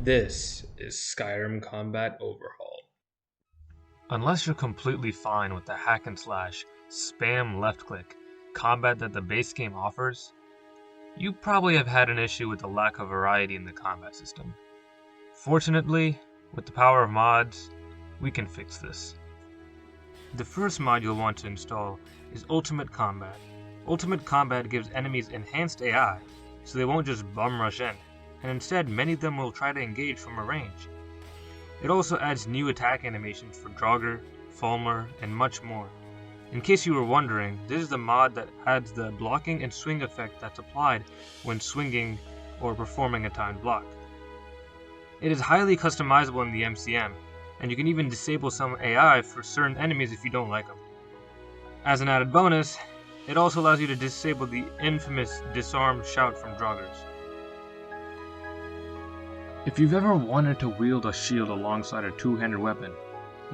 This is Skyrim Combat Overhaul. Unless you're completely fine with the hack and slash, spam left click combat that the base game offers, you probably have had an issue with the lack of variety in the combat system. Fortunately, with the power of mods, we can fix this. The first mod you'll want to install is Ultimate Combat. Ultimate Combat gives enemies enhanced AI, so they won't just bum rush in, and instead many of them will try to engage from a range. It also adds new attack animations for Draugr, Fulmer, and much more. In case you were wondering, this is the mod that adds the blocking and swing effect that's applied when swinging or performing a timed block. It is highly customizable in the MCM, and you can even disable some AI for certain enemies if you don't like them. As an added bonus, it also allows you to disable the infamous disarm shout from Draugrs. If you've ever wanted to wield a shield alongside a two-handed weapon,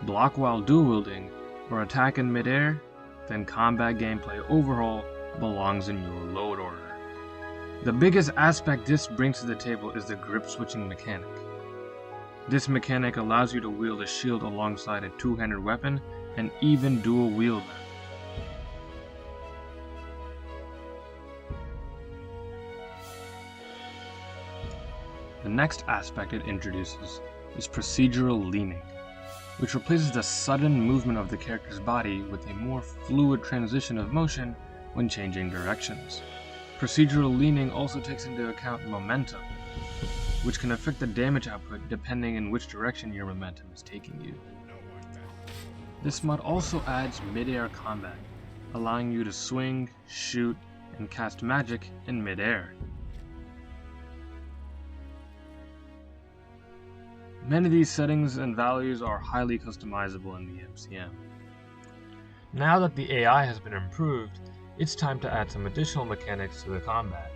block while dual-wielding, or attack in midair, then Combat Gameplay Overhaul belongs in your load order. The biggest aspect this brings to the table is the grip switching mechanic. This mechanic allows you to wield a shield alongside a two-handed weapon and even dual wield them. The next aspect it introduces is procedural leaning, which replaces the sudden movement of the character's body with a more fluid transition of motion when changing directions. Procedural leaning also takes into account momentum, which can affect the damage output depending in which direction your momentum is taking you. This mod also adds mid-air combat, allowing you to swing, shoot, and cast magic in mid-air. Many of these settings and values are highly customizable in the MCM. Now that the AI has been improved, it's time to add some additional mechanics to the combat.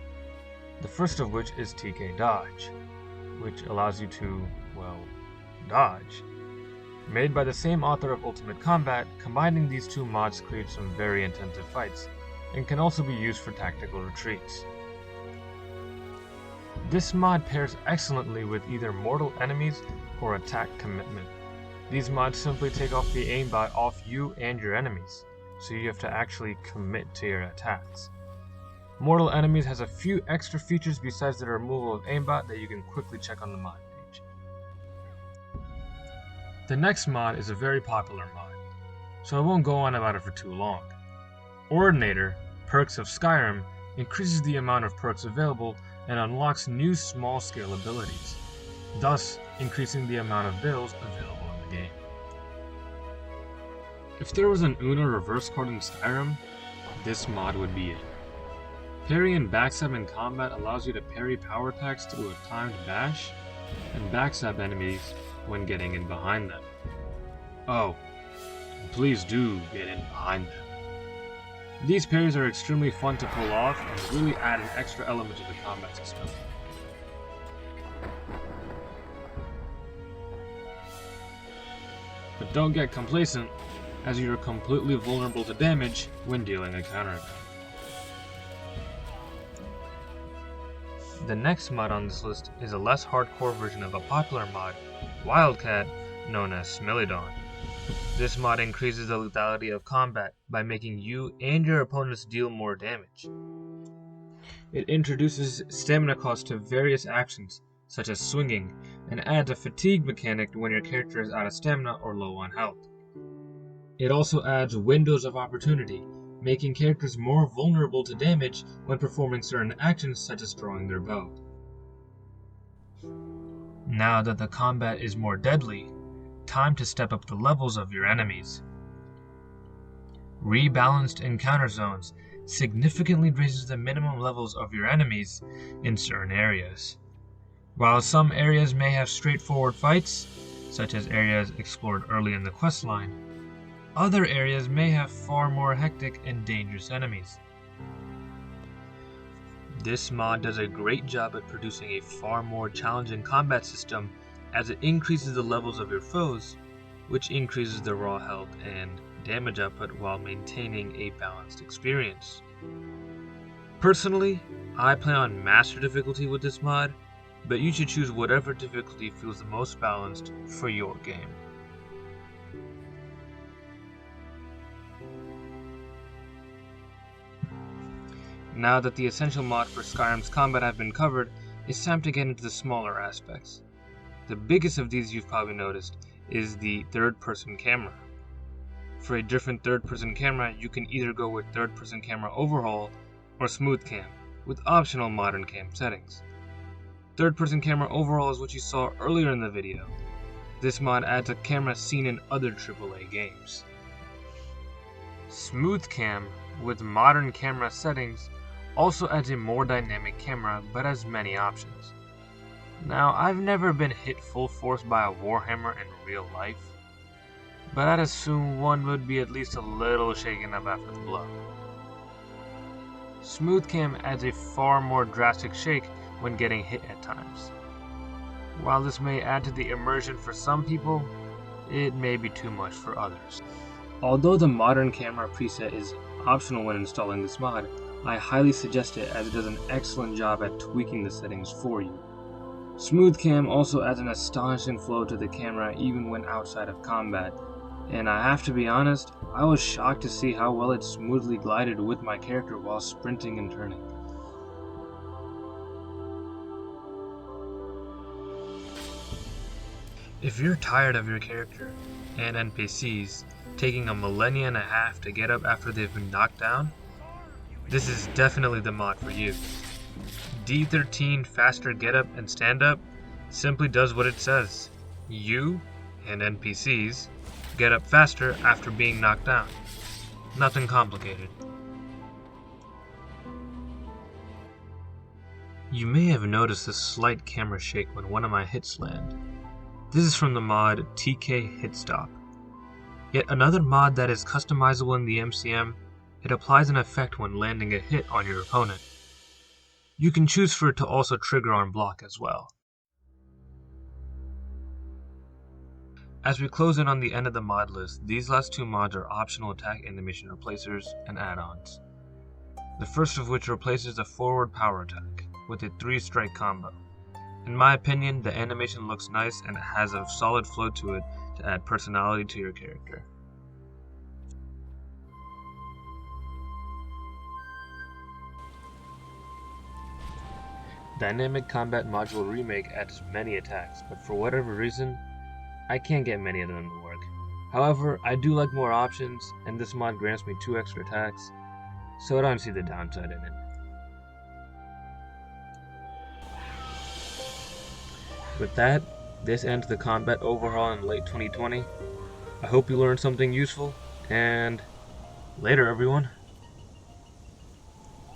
The first of which is TK Dodge, which allows you to, dodge. Made by the same author of Ultimate Combat, combining these two mods creates some very intensive fights, and can also be used for tactical retreats. This mod pairs excellently with either mortal enemies or attack commitment. These mods simply take off the aimbot off you and your enemies, so you have to actually commit to your attacks. Mortal enemies has a few extra features besides the removal of aimbot that you can quickly check on the mod page. The next mod is a very popular mod, so I won't go on about it for too long. Ordinator, Perks of Skyrim, increases the amount of perks available and unlocks new small-scale abilities, thus increasing the amount of bills available in the game. If there was an Uno reverse card in Skyrim, this mod would be it. Parry and Backstab in combat allows you to parry power attacks through a timed bash, and backstab enemies when getting in behind them. Oh, and please do get in behind them. These parries are extremely fun to pull off and really add an extra element to the combat system. But don't get complacent, as you are completely vulnerable to damage when dealing a counterattack. The next mod on this list is a less hardcore version of a popular mod, Wildcat, known as Smilodon. This mod increases the lethality of combat by making you and your opponents deal more damage. It introduces stamina cost to various actions, such as swinging, and adds a fatigue mechanic when your character is out of stamina or low on health. It also adds windows of opportunity, making characters more vulnerable to damage when performing certain actions such as drawing their bow. Now that the combat is more deadly, time to step up the levels of your enemies. Rebalanced encounter zones significantly raises the minimum levels of your enemies in certain areas. While some areas may have straightforward fights, such as areas explored early in the questline, other areas may have far more hectic and dangerous enemies. This mod does a great job at producing a far more challenging combat system as it increases the levels of your foes, which increases the raw health and damage output while maintaining a balanced experience. Personally, I play on Master difficulty with this mod, but you should choose whatever difficulty feels the most balanced for your game. Now that the essential mod for Skyrim's combat have been covered, it's time to get into the smaller aspects. The biggest of these you've probably noticed is the third-person camera. For a different third-person camera, you can either go with third-person camera Overhaul or smooth cam, with optional modern cam settings. Third-person camera Overhaul is what you saw earlier in the video. This mod adds a camera seen in other AAA games. Smooth cam, with modern camera settings, also adds a more dynamic camera but has many options. Now, I've never been hit full force by a warhammer in real life, but I'd assume one would be at least a little shaken up after the blow. Smooth cam adds a far more drastic shake when getting hit at times. While this may add to the immersion for some people, it may be too much for others. Although the modern camera preset is optional when installing this mod, I highly suggest it as it does an excellent job at tweaking the settings for you. Smooth cam also adds an astonishing flow to the camera even when outside of combat, and I have to be honest, I was shocked to see how well it smoothly glided with my character while sprinting and turning. If you're tired of your character and NPCs taking a millennia and a half to get up after they've been knocked down, this is definitely the mod for you. D13 Faster Get Up and Stand Up simply does what it says. You, and NPCs, get up faster after being knocked down. Nothing complicated. You may have noticed a slight camera shake when one of my hits land. This is from the mod TK Hit Stop. Yet another mod that is customizable in the MCM, it applies an effect when landing a hit on your opponent. You can choose for it to also trigger on block as well. As we close in on the end of the mod list, these last two mods are optional attack animation replacers and add-ons. The first of which replaces the forward power attack with a 3-strike combo. In my opinion, the animation looks nice and it has a solid flow to it to add personality to your character. Dynamic Combat Module Remake adds many attacks, but for whatever reason, I can't get many of them to work. However, I do like more options, and this mod grants me 2 extra attacks, so I don't see the downside in it. With that, this ends the combat overhaul in late 2020. I hope you learned something useful, and later everyone.